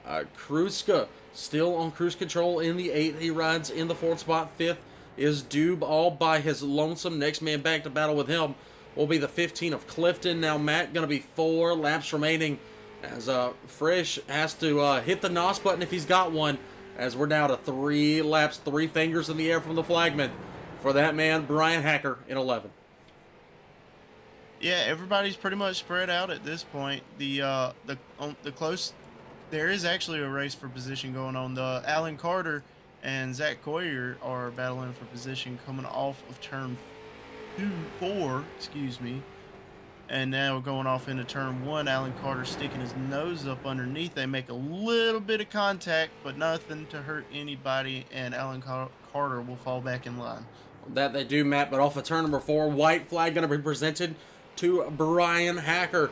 Kruska still on cruise control in the 8th. He rides in the 4th spot. 5th is Dube all by his lonesome. Next man back to battle with him will be the 15 of Clifton. Now, Matt, going to be 4 laps remaining as Frisch has to hit the NOS button if he's got one, as we're now to 3 laps, 3 fingers in the air from the flagman for that man, Brian Hacker, in 11. Yeah, everybody's pretty much spread out at this point. The close, there is actually a race for position going on. The Alan Carter and Zach Coyer are battling for position coming off of turn 4, and now going off into turn 1. Alan Carter sticking his nose up underneath. They make a little bit of contact, but nothing to hurt anybody, and Alan Carter will fall back in line. That they do, Matt, but off of turn number 4, white flag going to be presented to Brian Hacker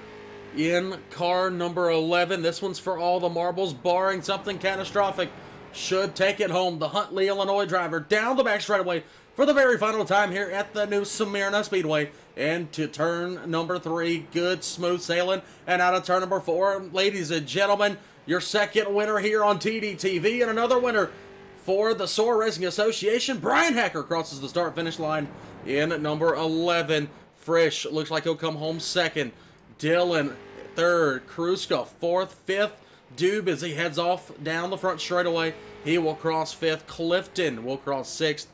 in car number 11. This one's for all the marbles, barring something catastrophic. Should take it home. The Huntley, Illinois driver down the back straightaway for the very final time here at the new Smyrna Speedway. Into turn number 3. Good, smooth sailing. And out of turn number 4, ladies and gentlemen, your second winner here on TDTV and another winner for the Soar Racing Association. Brian Hacker crosses the start-finish line in number 11. Frisch looks like he'll come home 2nd. Dillon 3rd. Kruska 4th. 5th. Dube, as he heads off down the front straightaway, he will cross 5th. Clifton will cross 6th.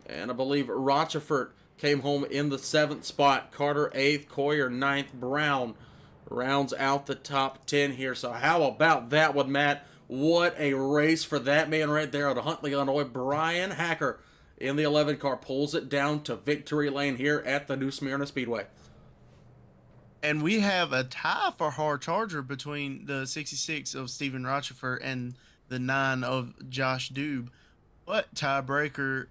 And I believe Rochefort came home in the 7th spot. Carter 8th. Coyer 9th. Brown rounds out the top 10 here. So how about that one, Matt? What a race for that man right there out of Huntley, Illinois. Brian Hacker in the 11 car pulls it down to victory lane here at the new Smyrna Speedway. And we have a tie for hard charger between the 66 of Stephen Rochefort and the 9 of Josh Dube. But tiebreaker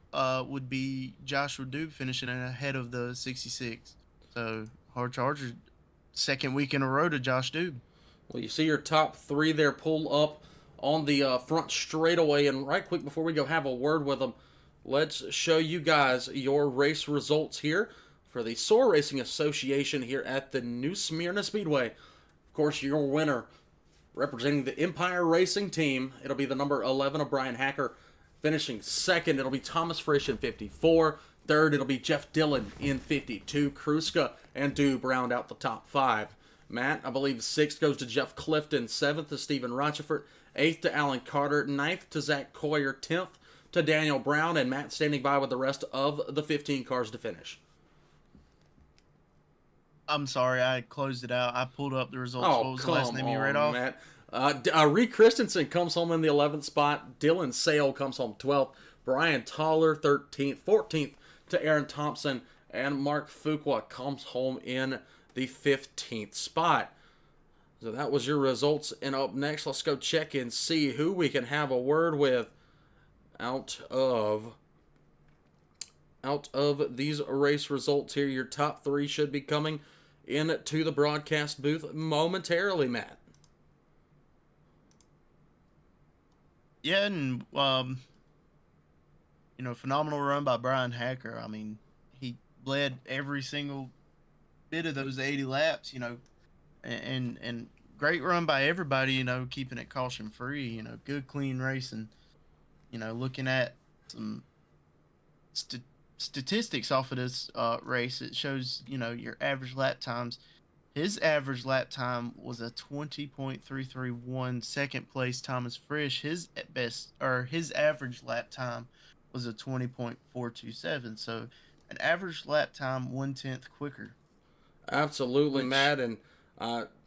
would be Joshua Dube finishing ahead of the 66. So hard charger, second week in a row to Josh Dube. Well, you see your top three there pull up on the front straightaway. And right quick before we go have a word with them, let's show you guys your race results here for the Soar Racing Association here at the New Smyrna Speedway. Of course, your winner representing the Empire Racing team, it'll be the number 11 of Brian Hacker. Finishing second, it'll be Thomas Frisch in 54. Third, it'll be Jeff Dillon in 52. Kruska and Dube round out the top five. Matt, I believe sixth goes to Jeff Clifton. Seventh to Stephen Rochefort. Eighth to Alan Carter. Ninth to Zach Coyer. 10th to Daniel Brown. And Matt standing by with the rest of the 15 cars to finish. I'm sorry, I closed it out. I pulled up the results. Oh, What was the last name you read off? Matt. Reed Christensen comes home in the 11th spot. Dylan Sale comes home 12th. Brian Toller 13th. 14th to Aaron Thompson. And Mark Fuqua comes home in the 15th spot. So that was your results. And up next, let's go check and see who we can have a word with out of these race results here. Your top three should be coming into the broadcast booth momentarily, Matt. Yeah, and phenomenal run by Brian Hacker. I mean, he led every single bit of those 80 laps. And great run by everybody. Keeping it caution free. Good clean racing. Looking at some statistics off of this race, it shows your average lap times. His average lap time was a 20.331. Second place Thomas Frisch, his average lap time was a 20.427. So an average lap time 1/10 quicker. Absolutely, Matt. And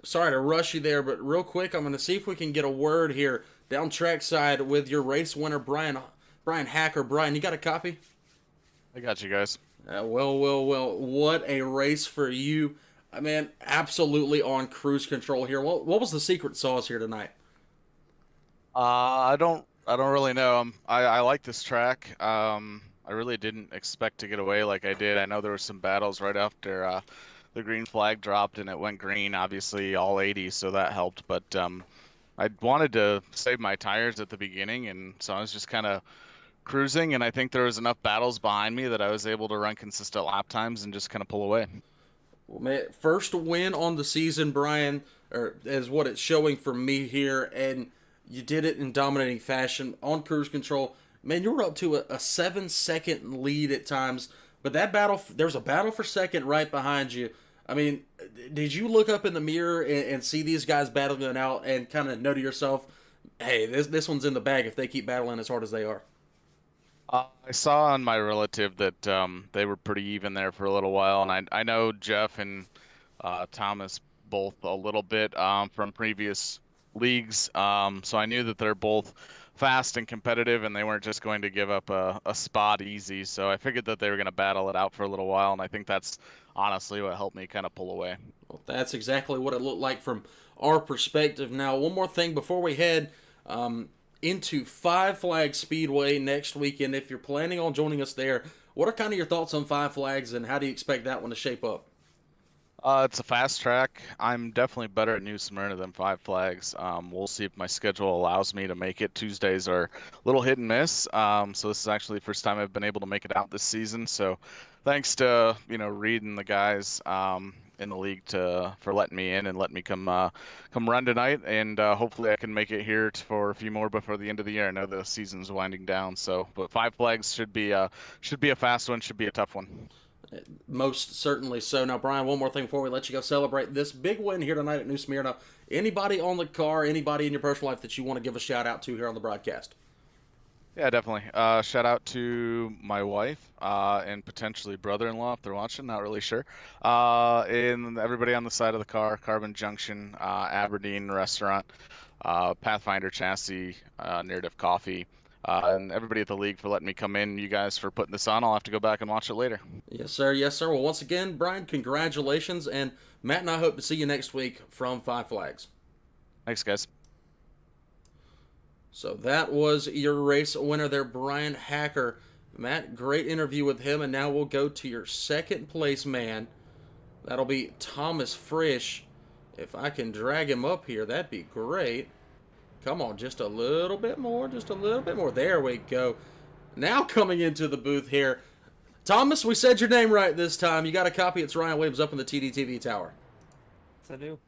sorry to rush you there, but real quick, I'm going to see if we can get a word here down trackside with your race winner, Brian Hacker. Brian, you got a copy? I got you guys. Well. What a race for you. I mean, absolutely on cruise control here. What was the secret sauce here tonight? I don't really know. I like this track. I really didn't expect to get away like I did. I know there were some battles right after the green flag dropped and it went green. Obviously, all 80, so that helped. But I wanted to save my tires at the beginning, and so I was just kind of cruising. And I think there was enough battles behind me that I was able to run consistent lap times and just kind of pull away. Well, man, first win on the season, Brian, is what it's showing for me here, and you did it in dominating fashion on cruise control. Man, you were up to a 7-second lead at times, but there's a battle for second right behind you. I mean, did you look up in the mirror and see these guys battling it out and kind of know to yourself, hey, this one's in the bag if they keep battling as hard as they are? I saw on my relative that they were pretty even there for a little while, and I know Jeff and Thomas both a little bit from previous leagues, so I knew that they're both fast and competitive, and they weren't just going to give up a spot easy. So I figured that they were going to battle it out for a little while, and I think that's honestly what helped me kind of pull away. Well, that's exactly what it looked like from our perspective. Now, one more thing before we head into Five Flags Speedway next weekend. If you're planning on joining us there, what are kind of your thoughts on Five Flags, and how do you expect that one to shape up? It's a fast track. I'm definitely better at New Smyrna than Five Flags. We'll see if my schedule allows me to make it. Tuesdays are a little hit and miss. So this is actually the first time I've been able to make it out this season. So thanks to Reed and the guys in the league for letting me in and letting me come run tonight. And hopefully I can make it here for a few more before the end of the year. I know the season's winding down. But Five Flags should be a fast one. Should be a tough one. Most certainly so. Now, Brian, one more thing before we let you go celebrate this big win here tonight at New Smyrna. Anybody on the car, anybody in your personal life that you want to give a shout out to here on the broadcast? Yeah, definitely. Shout out to my wife and potentially brother-in-law if they're watching. Not really sure. And everybody on the side of the car, Carbon Junction, Aberdeen Restaurant, Pathfinder Chassis, Narrative Coffee. And everybody at the league for letting me come in. You guys for putting this on. I'll have to go back and watch it later. Yes, sir. Yes, sir. Well, once again, Brian, congratulations. And Matt and I hope to see you next week from Five Flags. Thanks, guys. So that was your race winner there, Brian Hacker. Matt, great interview with him, and now we'll go to your second place man. That'll be Thomas Frisch. If I can drag him up here, that'd be great. Come on, just a little bit more, just a little bit more. There we go. Now coming into the booth here. Thomas, we said your name right this time. You got a copy. It's Ryan Williams up in the TDTV tower. Yes, I do.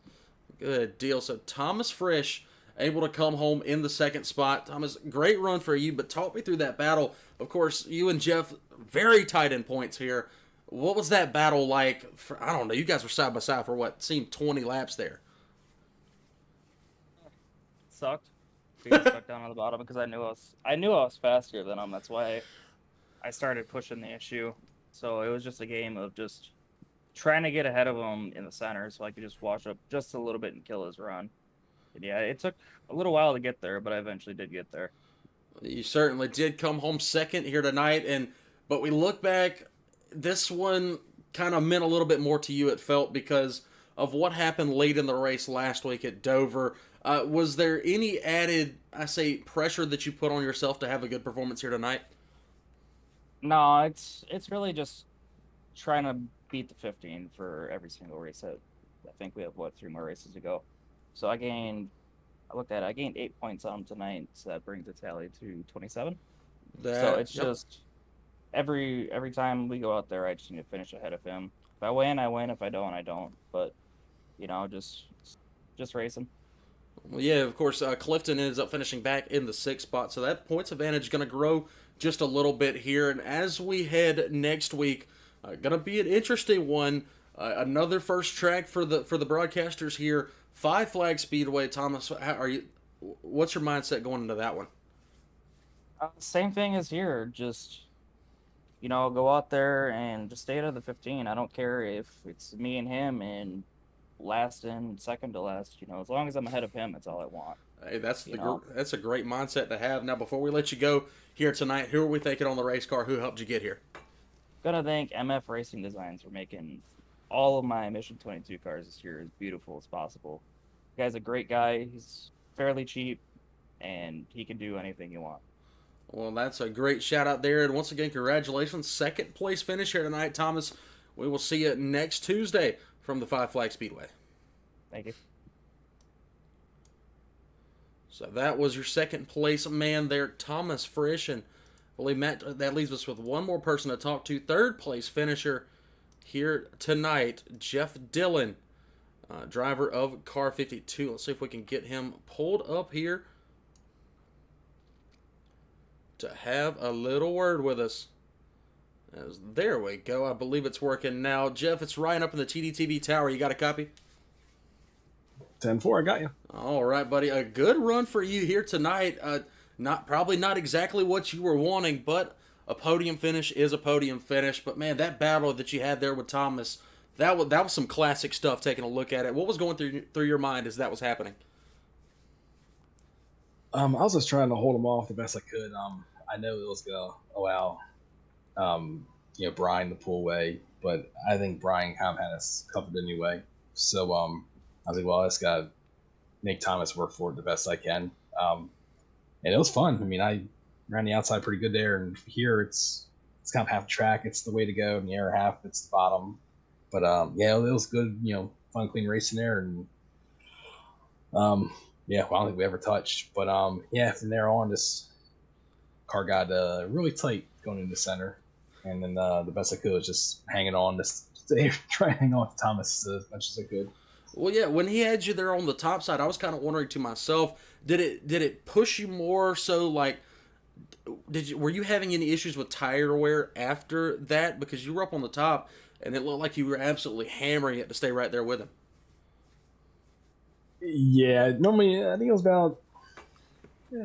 Good deal. So Thomas Frisch able to come home in the second spot. Thomas, great run for you, but talk me through that battle. Of course, you and Jeff very tight in points here. What was that battle like? I don't know. You guys were side by side for what seemed 20 laps there. Sucked. Being stuck down on the bottom because I knew I was faster than him. That's why I started pushing the issue. So it was just a game of just trying to get ahead of him in the center so I could just wash up just a little bit and kill his run. And yeah, it took a little while to get there, but I eventually did get there. You certainly did come home second here tonight, but we look back, this one kind of meant a little bit more to you, it felt, because of what happened late in the race last week at Dover. Was there any added, pressure that you put on yourself to have a good performance here tonight? No, it's really just trying to beat the 15 for every single race. I think we have, 3 more races to go. So I gained 8 points on him tonight, so that brings the tally to 27. So it's just every time we go out there, I just need to finish ahead of him. If I win, I win. If I don't, I don't. But, just race him. Well, yeah, of course, Clifton ends up finishing back in the 6th spot, so that points advantage is going to grow just a little bit here. And as we head next week, going to be an interesting one. Another first track for the broadcasters here. 5 Flag Speedway. Thomas, what's your mindset going into that one? Same thing as here. Just, go out there and just stay out of the 15. I don't care if it's me and him and last and second to last. As long as I'm ahead of him, that's all I want. Hey, that's a great mindset to have. Now, before we let you go here tonight, who are we thinking on the race car? Who helped you get here? Gotta thank MF Racing Designs for making all of my Mission 22 cars this year as beautiful as possible. The guy's a great guy. He's fairly cheap, and he can do anything you want. Well, that's a great shout out there. And once again, congratulations. 2nd place finish here tonight, Thomas. We will see you next Tuesday from the 5 Flag Speedway. Thank you. So that was your 2nd place man there, Thomas Frisch. And I believe, Matt, that leaves us with one more person to talk to. 3rd place finisher here tonight, Jeff Dillon, driver of Car 52. Let's see if we can get him pulled up here to have a little word with us. There we go. I believe it's working now. Jeff, it's Ryan up in the TDTV tower. You got a copy? 10-4, I got you. All right, buddy. A good run for you here tonight. Probably not exactly what you were wanting, but a podium finish is a podium finish. But man, that battle that you had there with Thomas, that was some classic stuff. Taking a look at it, what was going through your mind as that was happening? I was just trying to hold him off the best I could. I know it was gonna allow, Brian to pull away, but I think Brian kind of had us covered anyway. So I was like, well, I just gotta make Thomas work for it the best I can. And it was fun. I mean, I ran the outside pretty good there, and here it's kind of half track. It's the way to go, and the air half, it's the bottom. But it was good. Fun, clean racing there, and well, I don't think we ever touched. But from there on, this car got really tight going into the center, and then the best I could was just hanging on, trying to hang on to Thomas as much as I could. Well, yeah, when he had you there on the top side, I was kind of wondering to myself, did it push you more so, like, were you having any issues with tire wear after that? Because you were up on the top, and it looked like you were absolutely hammering it to stay right there with him. Yeah, normally, I think it was about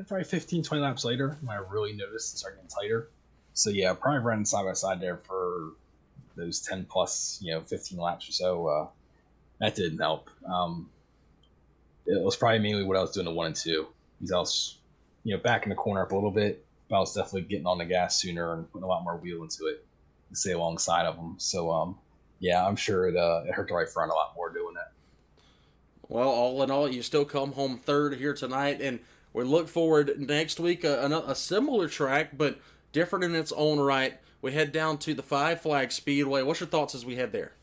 probably 15, 20 laps later when I really noticed it started getting tighter. So, yeah, probably running side by side there for those 10 plus, 15 laps or so. That didn't help. It was probably mainly what I was doing to 1 and 2. Because I was, back in the corner up a little bit, but I was definitely getting on the gas sooner and putting a lot more wheel into it to stay alongside of them. So, I'm sure it hurt the right front a lot more doing that. Well, all in all, you still come home 3rd here tonight, and We look forward next week, a similar track, but different in its own right. We head down to the Five Flag Speedway. What's your thoughts as we head there?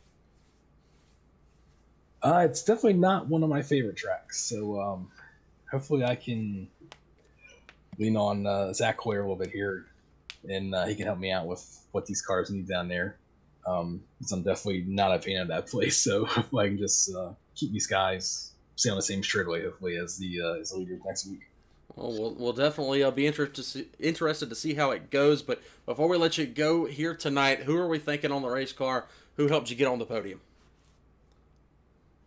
It's definitely not one of my favorite tracks. So hopefully I can lean on Zach Hoyer a little bit here, and he can help me out with what these cars need down there. Because I'm definitely not a fan of that place. So hopefully I can just keep these guys stay on the same straightaway, hopefully, as the leaders next week. Well, we'll definitely be interested to see how it goes. But before we let you go here tonight, who are we thinking on the race car? Who helped you get on the podium?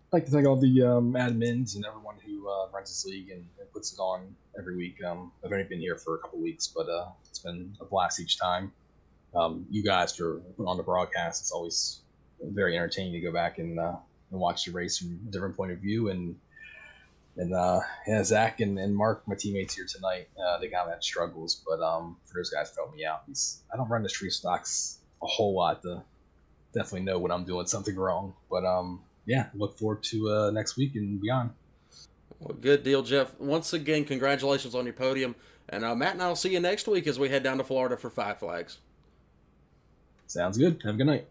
I'd like to thank all the admins and everyone who runs this league and puts it on every week. I've only been here for a couple weeks, but it's been a blast each time. You guys for putting on the broadcast. It's always very entertaining to go back and watch the race from a different point of view. And yeah, Zach and Mark, my teammates here tonight, they got had struggles, but for those guys to help me out, I don't run the street stocks a whole lot to definitely know when I'm doing something wrong. But yeah, look forward to next week and beyond. Well, good deal, Jeff. Once again, congratulations on your podium. And Matt and I will see you next week as we head down to Florida for Five Flags. Sounds good. Have a good night.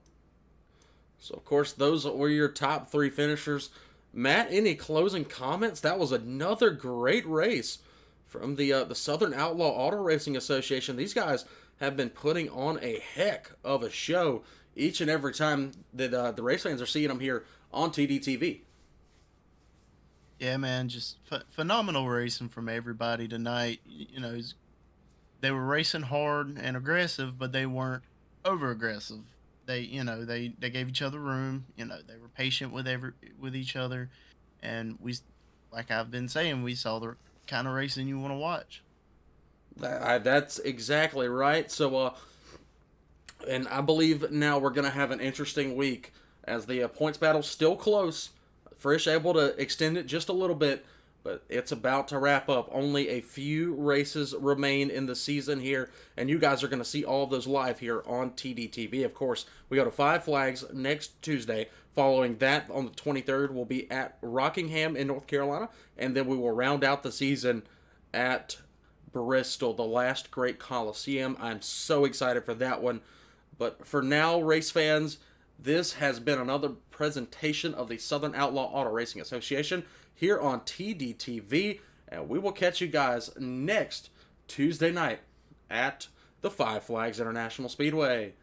So, of course, those were your top three finishers. Matt, any closing comments? That was another great race from the Southern Outlaw Auto Racing Association. These guys have been putting on a heck of a show each and every time that the race fans are seeing them here on TDTV. Yeah, man, just phenomenal racing from everybody tonight. They were racing hard and aggressive, but they weren't over aggressive. They gave each other room. They were patient with each other, and like I've been saying, we saw the kind of racing you want to watch. That's exactly right. So, and I believe now we're going to have an interesting week as the points battle's still close. Frisch able to extend it just a little bit, but it's about to wrap up. Only a few races remain in the season here, and you guys are going to see all of those live here on TDTV. Of course, we go to Five Flags next Tuesday. Following that, on the 23rd, we'll be at Rockingham in North Carolina, and then we will round out the season at Bristol, the last great Coliseum. I'm so excited for that one. But for now, race fans, this has been another presentation of the Southern Outlaw Auto Racing Association here on TDTV, and we will catch you guys next Tuesday night at the Five Flags International Speedway.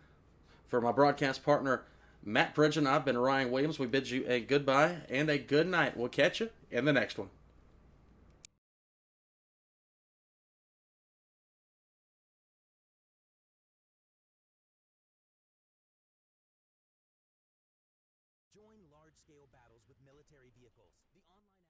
For my broadcast partner, Matt Bridge, and I've been Ryan Williams. We bid you a goodbye and a good night. We'll catch you in the next one. Join large-scale battles with military vehicles. The online